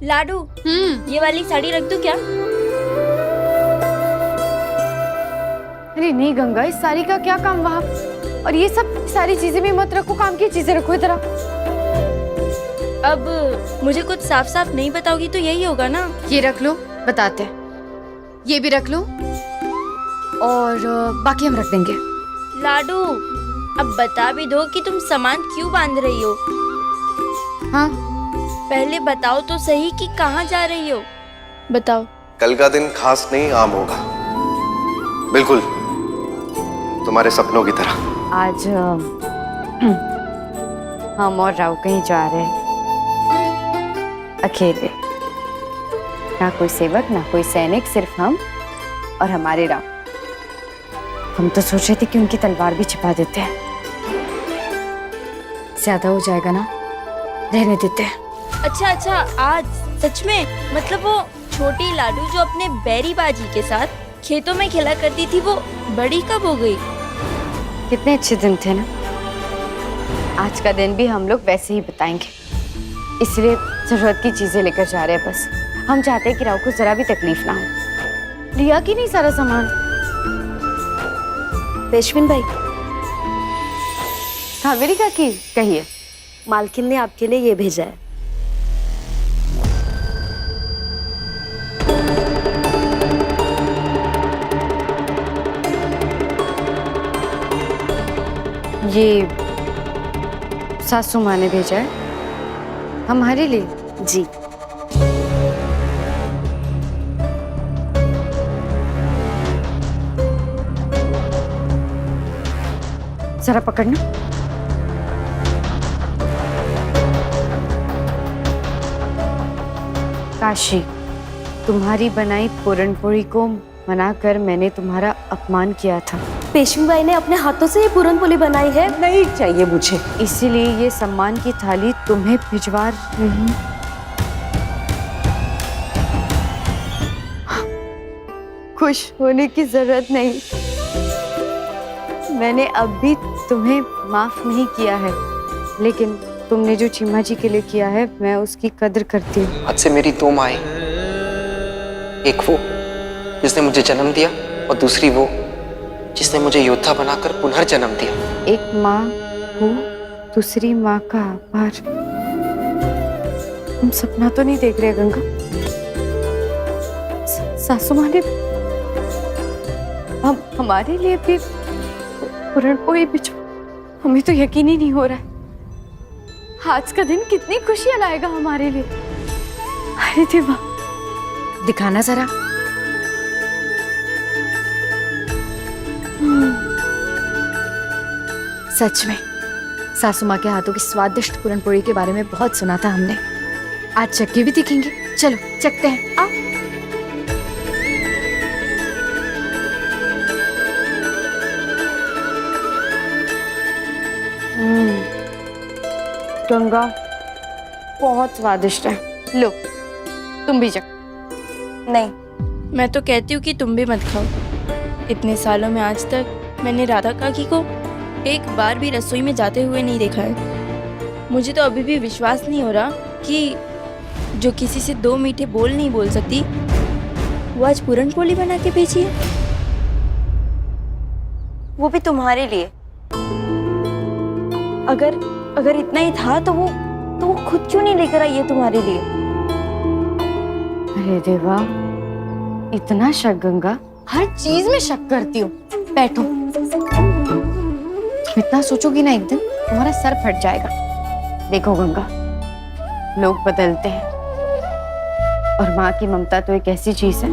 लाडू, ये वाली साड़ी रख दूं क्या? अरे नहीं गंगा, इस साड़ी का क्या काम वहाँ? और ये सब सारी चीजें भी मत रखो, काम की चीजें रखो इधर। अब मुझे कुछ साफ साफ नहीं बताओगी तो यही होगा ना। ये रख लो, बताते हैं। ये भी रख लो और बाकी हम रख देंगे। लाडू, अब बता भी दो कि तुम सामान क्यों बांध रही हो। हाँ, पहले बताओ तो सही कि कहाँ जा रही हो। बताओ। कल का दिन खास नहीं, आम होगा, बिल्कुल तुम्हारे सपनों की तरह। आज हम और राव कहीं जा रहे हैं, अकेले। ना कोई सेवक, ना कोई सैनिक, सिर्फ हम और हमारे राव। हम तो सोच रहे थे कि उनकी तलवार भी छिपा देते हैं। ज्यादा हो जाएगा ना, रहने देते हैं। अच्छा, आज सच में? मतलब वो छोटी लाडू जो अपने बैरी बाजी के साथ खेतों में खेला करती थी, वो बड़ी कब हो गई? कितने अच्छे दिन थे ना। आज का दिन भी हम लोग वैसे ही बताएंगे, इसलिए जरूरत की चीजें लेकर जा रहे हैं। बस हम चाहते हैं कि राव को जरा भी तकलीफ ना हो। लिया कि नहीं सारा सामान? पेशविन भाई, कावेरी काकी, कहिए। मालकिन ने आपके लिए ये भेजा है। ये सासू माँ ने भेजा है हमारे लिए। जी। जरा पकड़ना। काशी, तुम्हारी बनाई पूरनपोली को मनाकर मैंने तुम्हारा अपमान किया था। पेशविन भाई ने अपने हाथों से ये पूरनपोली बनाई है। नहीं चाहिए मुझे। इसीलिए ये सम्मान की थाली तुम्हें भिजवा रही। खुश होने की जरूरत नहीं, मैंने अब भी तुम्हें माफ नहीं किया है, लेकिन तुमने जो चीमा जी के लिए किया है, मैं उसकी कदर करती हूँ। आज से मेरी दो माएं, एक वो जिसने मुझे जन्म दिया और दूसरी वो जिसने मुझे योद्धा बनाकर पुनर्जन्म दिया। एक माँ हो, दूसरी माँ का आभार। हम सपना तो नहीं देख रहे गंगा? सासू माँ ने हमारे लिए भी पूरनपोली भिजो। हमें तो यकीन ही नहीं हो रहा है। आज का दिन कितनी खुशियां लाएगा हमारे लिए। अरे देवा, दिखाना जरा। सच में सासू माँ के हाथों की स्वादिष्ट पूरनपोली के बारे में बहुत सुना था हमने। आज चक्की भी दिखेंगे। चलो चखते हैं। आओ। गंगा, बहुत स्वादिष्ट है। लो, तुम भी चख। नहीं, मैं तो कहती हूँ कि तुम भी मत खाओ। इतने सालों में आज तक मैंने राधा काकी को एक बार भी रसोई में जाते हुए नहीं देखा है। मुझे तो अभी भी विश्वास नहीं हो रहा कि जो किसी से दो मीठे बोल नहीं बोल सकती, वो आज पूरनपोली बना के भेजी है, वो भी तुम्हारे लिए। अगर इतना ही था तो वो खुद क्यों नहीं लेकर आई है तुम्हारे लिए? अरे देवा, इतना शक गंगा? हर चीज में शक करती हो। बैठो। तुम इतना सोचोगी ना, एक दिन तुम्हारा सर फट जाएगा। देखो गंगा, लोग बदलते हैं और माँ की ममता तो एक ऐसी चीज है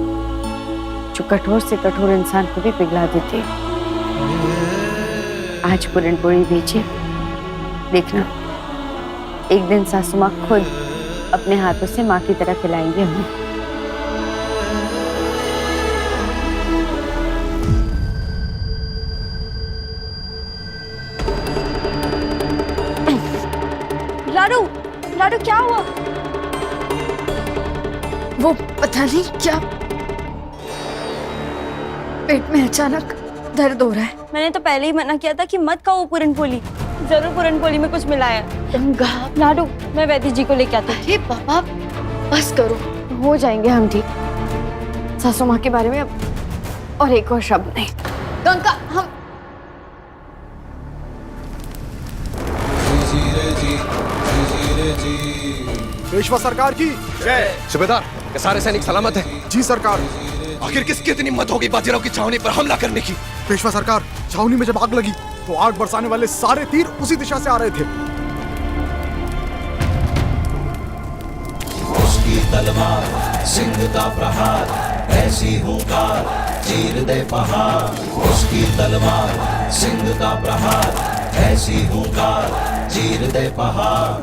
जो कठोर से कठोर इंसान को भी पिघला देती है। आज पूरनपोली भेजिए, देखना एक दिन सासू माँ खुद अपने हाथों से माँ की तरह खिलाएंगे हमें। लाडू, लाडू क्या हुआ? वो पता नहीं क्या, पेट में अचानक दर्द हो रहा है। मैंने तो पहले ही मना किया था कि मत खाओ पूरनपोली। जरूर पूरनपोली में कुछ मिलाया है। गंगा, लाडू, मैं वैद्य जी को लेके आती हूँ। अरे बाबा, बस करो, हो जाएंगे हम ठीक। सासू माँ के बारे में अब और एक और शब्द नहीं। गंगा, हम पेशवा सरकार की जय। सूबेदार, ये सारे सैनिक सलामत हैं? जी सरकार। आखिर किसकी इतनी हिम्मत होगी बाजीराव की छावनी पर हमला करने की? पेशवा सरकार, छावनी में जब आग लगी तो आग बरसाने वाले सारे तीर उसी दिशा से आ रहे थे। उसकी तलवार सिंह का प्रहार, ऐसी हुंकार चीर दे पहाड़। उसकी तलवार सिंह का प्रहार, ऐसी हुंकार चीर दे पहाड़।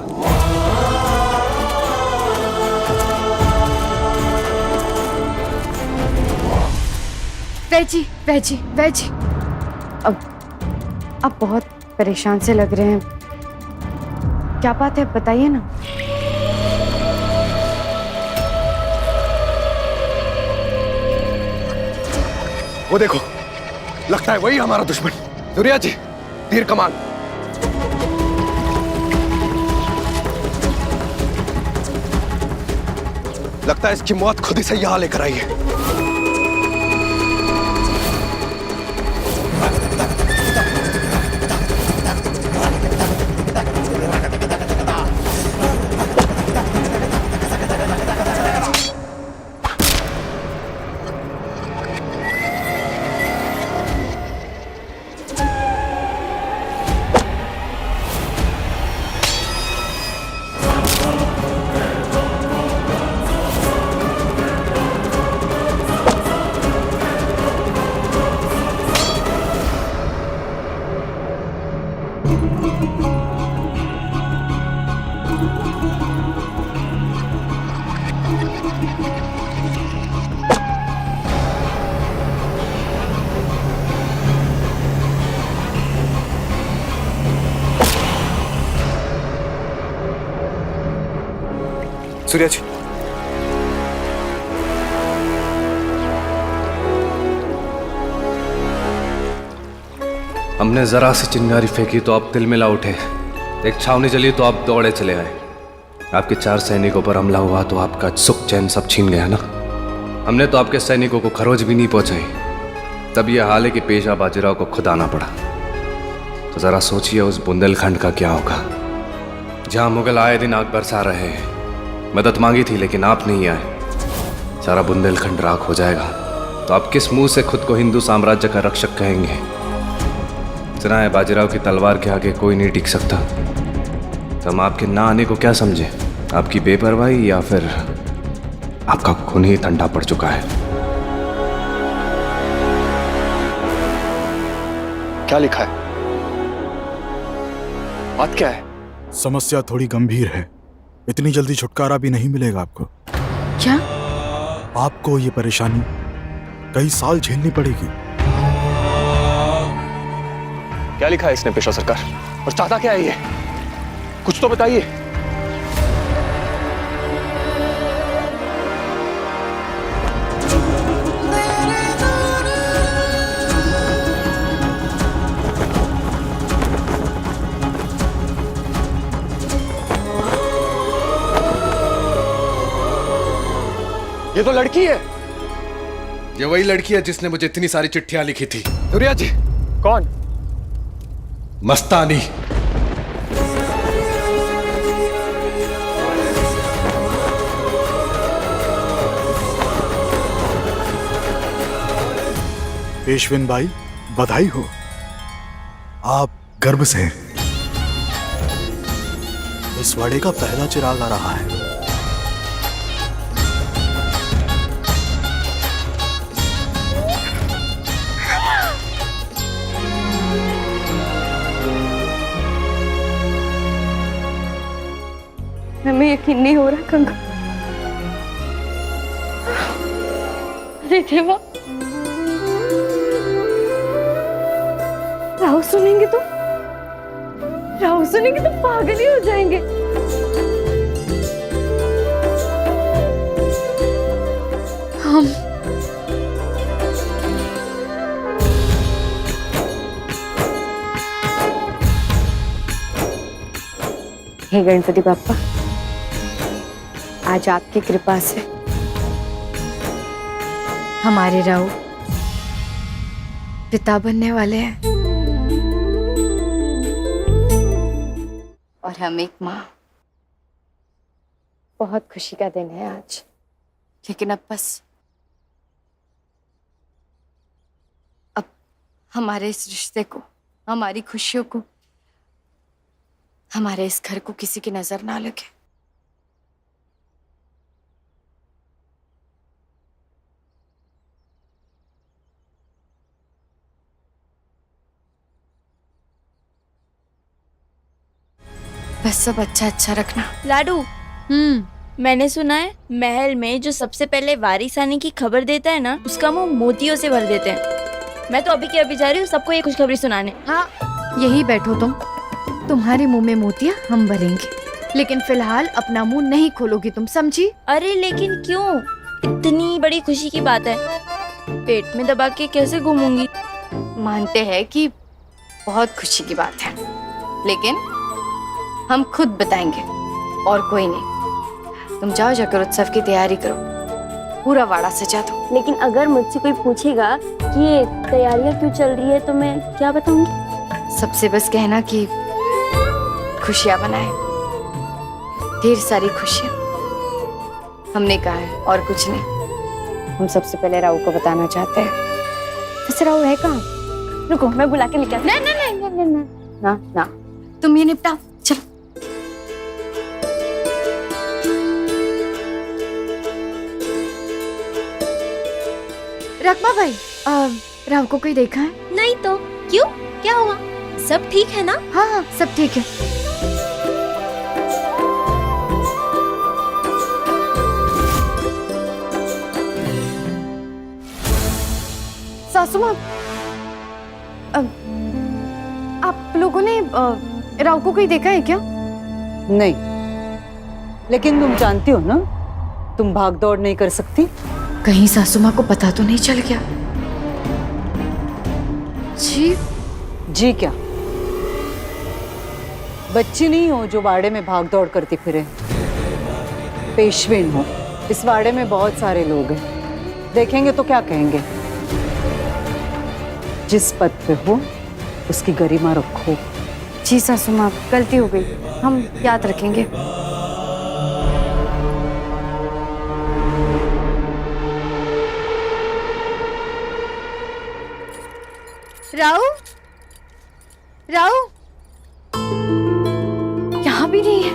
Veggie, veggie, veggie. अब बहुत परेशान से लग रहे हैं। क्या बात है, बताइए ना। वो देखो, लगता है वही हमारा दुश्मन। दुरिया जी, तीर कमान। लगता है इसकी मौत खुद ही से यहां लेकर आई है। सूर्या जी, हमने जरा सी चिंगारी फेंकी तो आप तिल मिला उठे। एक छावनी चली तो आप दौड़े चले आए। आपके 4 सैनिकों पर हमला हुआ तो आपका सुख चैन सब छीन गया ना। हमने तो आपके सैनिकों को खरोच भी नहीं पहुंचाई। तब यह हाल है कि पेशवा बाजीराव को खुद आना पड़ा। तो जरा सोचिए उस बुंदेलखंड का क्या होगा, जहां मुगल आए दिन आग बरसा रहे हैं। मदद मांगी थी लेकिन आप नहीं आए। सारा बुंदेलखंड राख हो जाएगा तो आप किस मुंह से खुद को हिंदू साम्राज्य का रक्षक कहेंगे? सुना है बाजीराव की तलवार के आगे कोई नहीं टिक सकता। तो हम आपके ना आने को क्या समझे? आपकी बेपरवाही या फिर आपका खून ही ठंडा पड़ चुका है? क्या लिखा है? बात क्या है? समस्या थोड़ी गंभीर है, इतनी जल्दी छुटकारा भी नहीं मिलेगा आपको। क्या? आपको ये परेशानी कई साल झेलनी पड़ेगी। क्या लिखा है इसने पेशवा सरकार? और चाहता क्या है ये? कुछ तो बताइए। ये तो लड़की है। ये वही लड़की है जिसने मुझे इतनी सारी चिट्ठियां लिखी थी। दुरिया जी, कौन? मस्तानी। पेशविन भाई, बधाई हो, आप गर्व से हैं। इस वाड़े का पहला चिराग आ रहा है। हमें यकीन नहीं हो रहा गंगा। अरे देवा, राव सुनेंगे तो पागल ही हो जाएंगे। हम हे गणपति बाप्पा, आज आपकी कृपा से हमारे राव पिता बनने वाले हैं और हम एक माँ। बहुत खुशी का दिन है आज, लेकिन अब हमारे इस रिश्ते को, हमारी खुशियों को, हमारे इस घर को किसी की नजर ना लगे। बस सब अच्छा अच्छा रखना। लाडू, मैंने सुना है महल में जो सबसे पहले वारिस आने की खबर देता है ना, उसका मुंह मोतियों से भर देते हैं। मैं तो अभी के अभी जा रही हूँ सबको ये खुशखबरी सुनाने। हाँ, यही बैठो तुम। तुम्हारे मुंह में मोतियां हम भरेंगे, लेकिन फिलहाल अपना मुंह नहीं खोलोगी तुम, समझी? अरे लेकिन क्यों? इतनी बड़ी खुशी की बात है, पेट में दबा के कैसे घूमूंगी? मानते हैं कि बहुत खुशी की बात है, लेकिन हम खुद बताएंगे और कोई नहीं। तुम जाओ, जाकर उत्सव की तैयारी करो, पूरा वाड़ा सजा दो। लेकिन अगर मुझसे कोई पूछेगा कि ये तैयारियां क्यों चल रही है तो मैं क्या बताऊंगी? सबसे बस कहना कि खुशियां बनाए, ढेर सारी खुशियां। हमने कहा है और कुछ नहीं। हम सबसे पहले राव को बताना चाहते हैं। वैसे राव है कहाँ? रुको, मैं बुला के लेकर। नहीं, ना, तुम ये निपटाओ, चलो। रकमा भाई, राव को कोई देखा है? नहीं तो क्यों, क्या हुआ? सब ठीक है ना? हाँ, सब ठीक है। सासू माँ, आप लोगों ने राव को कोई देखा है क्या? नहीं, लेकिन तुम जानती हो ना, तुम भाग दौड़ नहीं कर सकती। कहीं सासू माँ को पता तो नहीं चल गया? जी क्या बच्ची नहीं हो जो वाड़े में भाग दौड़ करती फिरे? पेशवेन हो। इस वाड़े में बहुत सारे लोग हैं, देखेंगे तो क्या कहेंगे। जिस पद पे हो उसकी गरिमा रखो। जी सासू माँ, गलती हो गई, हम याद रखेंगे। राव, यहाँ भी नहीं है।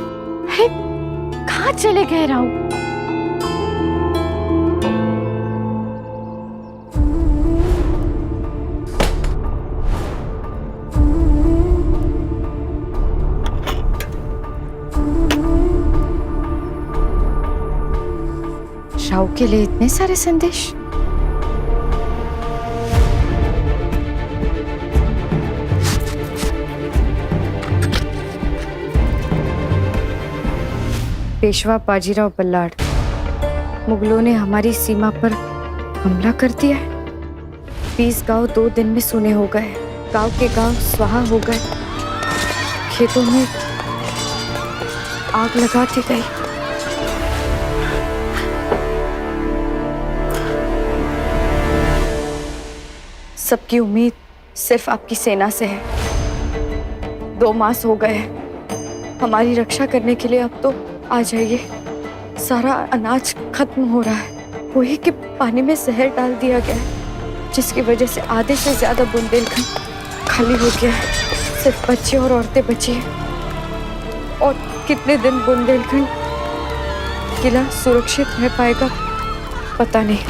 कहाँ चले गए राव? राव के लिए इतने सारे संदेश। पेशवा बाजीराव बल्लाड़, मुगलों ने हमारी सीमा पर हमला कर दिया है। 20 गांव 2 दिन में सुने हो गए। गांव के गांव स्वाहा हो गए। खेतों में आग लगा दी गई। सबकी उम्मीद सिर्फ आपकी सेना से है। 2 मास हो गए हैं। हमारी रक्षा करने के लिए अब तो आ जाइए। सारा अनाज खत्म हो रहा है। वही के पानी में जहर डाल दिया गया है, जिसकी वजह से आधे से ज्यादा बुंदेलखंड खाली हो गया है। सिर्फ बच्चे और औरतें बची हैं। और कितने दिन बुंदेलखंड किला सुरक्षित रह पाएगा पता नहीं।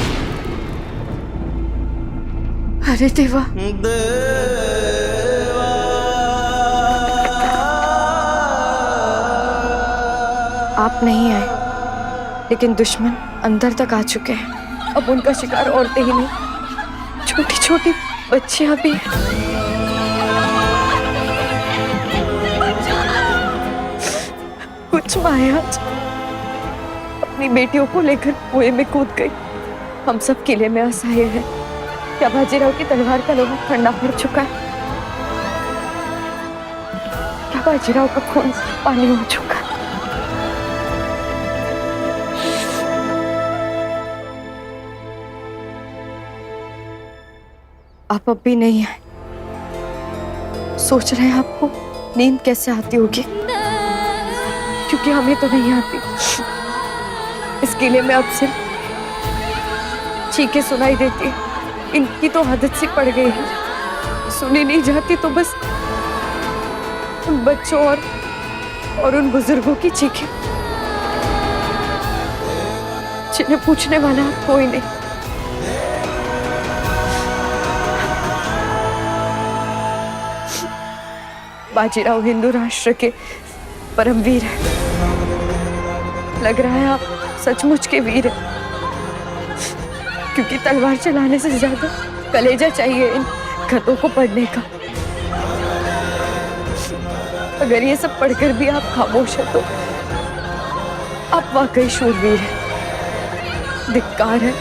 अरे देवा, आप नहीं आए, लेकिन दुश्मन अंदर तक आ चुके हैं। अब उनका शिकार औरतें ही नहीं, छोटी छोटी बच्चियां भी। कुछ माया अपनी बेटियों को लेकर कुएं में कूद गई। हम सब किले में असहाय हैं। क्या बाजीराव की तलवार का लोहा ठंडा पड़ चुका है? क्या बाजीराव का खून पानी हो चुका है? आप अब भी नहीं आए। सोच रहे हैं आपको नींद कैसे आती होगी, क्योंकि हमें तो नहीं आती। इसके लिए मैं अब सिर्फ चीखें सुनाई देती है। इनकी तो आदत सी पड़ गई है, सुनी नहीं जाती तो बस उन बच्चों और उन बुजुर्गों की चीखें, जिन्हें पूछने वाला कोई नहीं। बाजीराव हिंदू राष्ट्र के परमवीर है। लग रहा है आप सचमुच के वीर हैं, क्योंकि तलवार चलाने से ज्यादा कलेजा चाहिए इन खतों को पढ़ने का। अगर ये सब पढ़कर भी आप खामोश हैं तो आप वाकई शूरवीर हैं। धिक्कार है,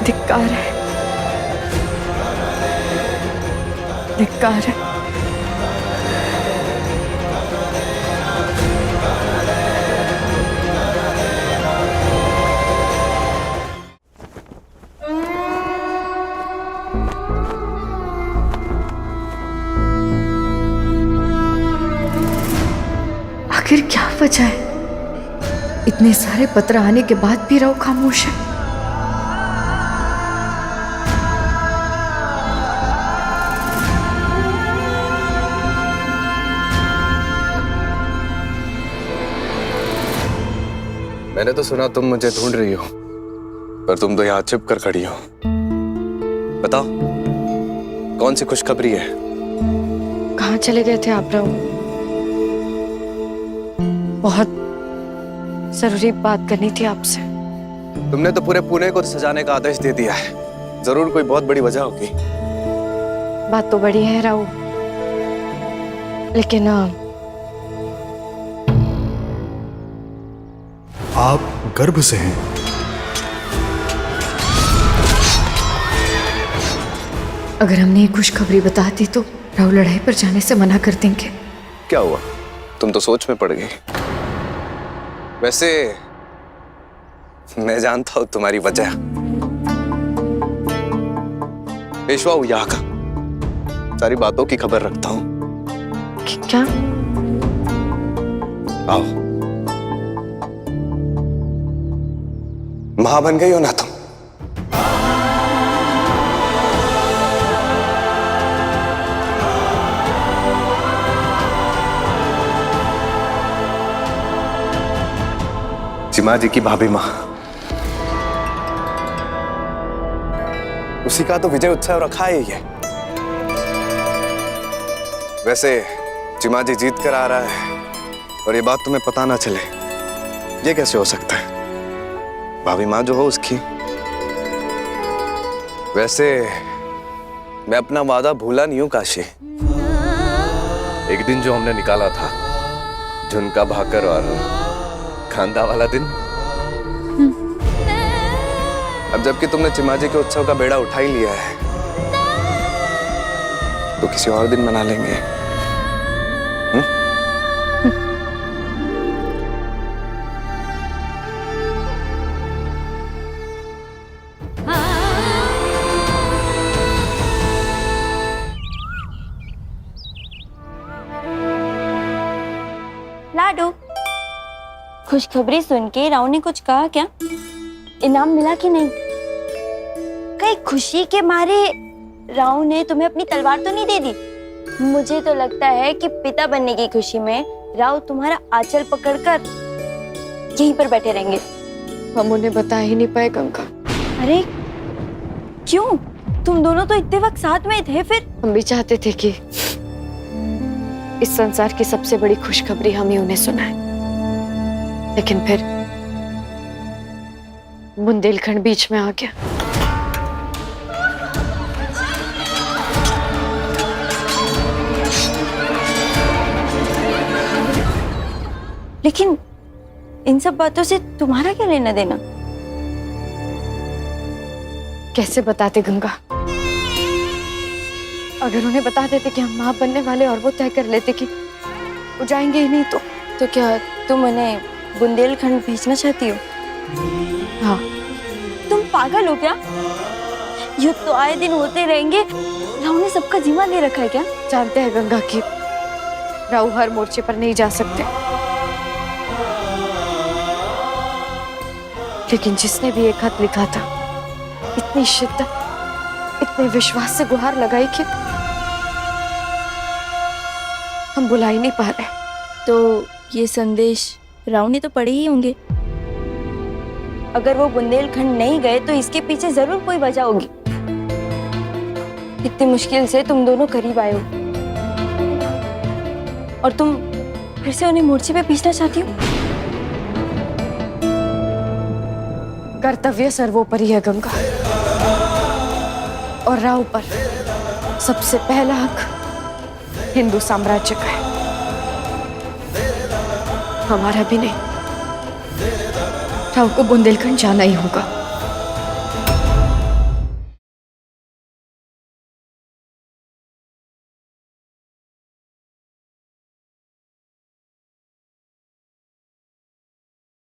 धिक्कार है, धिक्कार है। आखिर क्या वजह है? इतने सारे पत्र आने के बाद भी राव खामोश है। मैंने तो सुना तुम मुझे ढूंढ रही हो, पर तुम तो यहाँ छिप कर खड़ी हो। बताओ कौन सी खुशखबरी है? कहाँ चले गए थे आप राव? बहुत जरूरी बात करनी थी आपसे। तुमने तो पूरे पुणे को सजाने का आदेश दे दिया है, जरूर कोई बहुत बड़ी वजह होगी। बात तो बड़ी है राव, लेकिन आप गर्भ से हैं। अगर हमने ये खुशखबरी बता दी तो राव लड़ाई पर जाने से मना कर देंगे। क्या हुआ, तुम तो सोच में पड़ गई। वैसे मैं जानता हूं तुम्हारी वजह। पेशवा हूं यहाँ का, सारी बातों की खबर रखता हूं। क्या? आओ, मां बन गई हो ना तुम। चिमा जी की भाभी मां, उसी का तो विजय उत्सव रखा है ये। वैसे चिमा जी जीत कर आ रहा है और ये बात तुम्हें पता ना चले, ये कैसे हो सकता है? भाभी मां जो हो उसकी। वैसे मैं अपना वादा भूला नहीं हूं काशी। एक दिन जो हमने निकाला था, झुनका भाकर और खांदा वाला दिन, अब जबकि तुमने चिमाजी के उत्सव का बेड़ा उठा ही लिया है, तो किसी और दिन मना लेंगे। लाडो, खुशखबरी सुन के राव ने कुछ कहा क्या? इनाम मिला कि नहीं? कहीं खुशी के मारे राव ने तुम्हें अपनी तलवार तो नहीं दे दी? मुझे तो लगता है कि पिता बनने की खुशी में राव तुम्हारा आंचल पकड़कर यहीं पर बैठे रहेंगे। हम उन्हें बता ही नहीं पाए गंगा। अरे क्यों? तुम दोनों तो इतने वक्त साथ में थे। फिर हम भी चाहते थे कि इस संसार की सबसे बड़ी खुशखबरी हम ही उन्हें सुनाएं, लेकिन फिर बुंदेलखंड बीच में आ गया। लेकिन इन सब बातों से तुम्हारा क्या लेना देना? कैसे बताते गंगा? अगर उन्हें बता देते कि हम मां बनने वाले और वो तय कर लेते कि वो जाएंगे ही नहीं तो क्या तुम उन्हें बुंदेलखंड भेजना चाहती हो? हाँ। तुम पागल हो क्या? युद्ध तो आए दिन होते रहेंगे। राव ने सबका जिम्मा ले रखा है क्या? जानते हैं गंगा की राव हर मोर्चे पर नहीं जा सकते, लेकिन जिसने भी एक खत लिखा था, इतनी शिद्दत, इतने विश्वास से गुहार लगाई कि हम बुला ही नहीं पा रहे। तो ये संदेश राव ने तो पढ़े ही होंगे। अगर वो बुंदेलखंड नहीं गए तो इसके पीछे जरूर कोई वजह होगी। इतनी मुश्किल से तुम दोनों करीब आए हो और तुम फिर से उन्हें मोर्चे पे पीछना चाहती हो। कर्तव्य सर्वोपरि है गंगा, और राव पर सबसे पहला हक हिंदू साम्राज्य का है, हमारा भी नहीं। राव को बुंदेलखंड जाना ही होगा।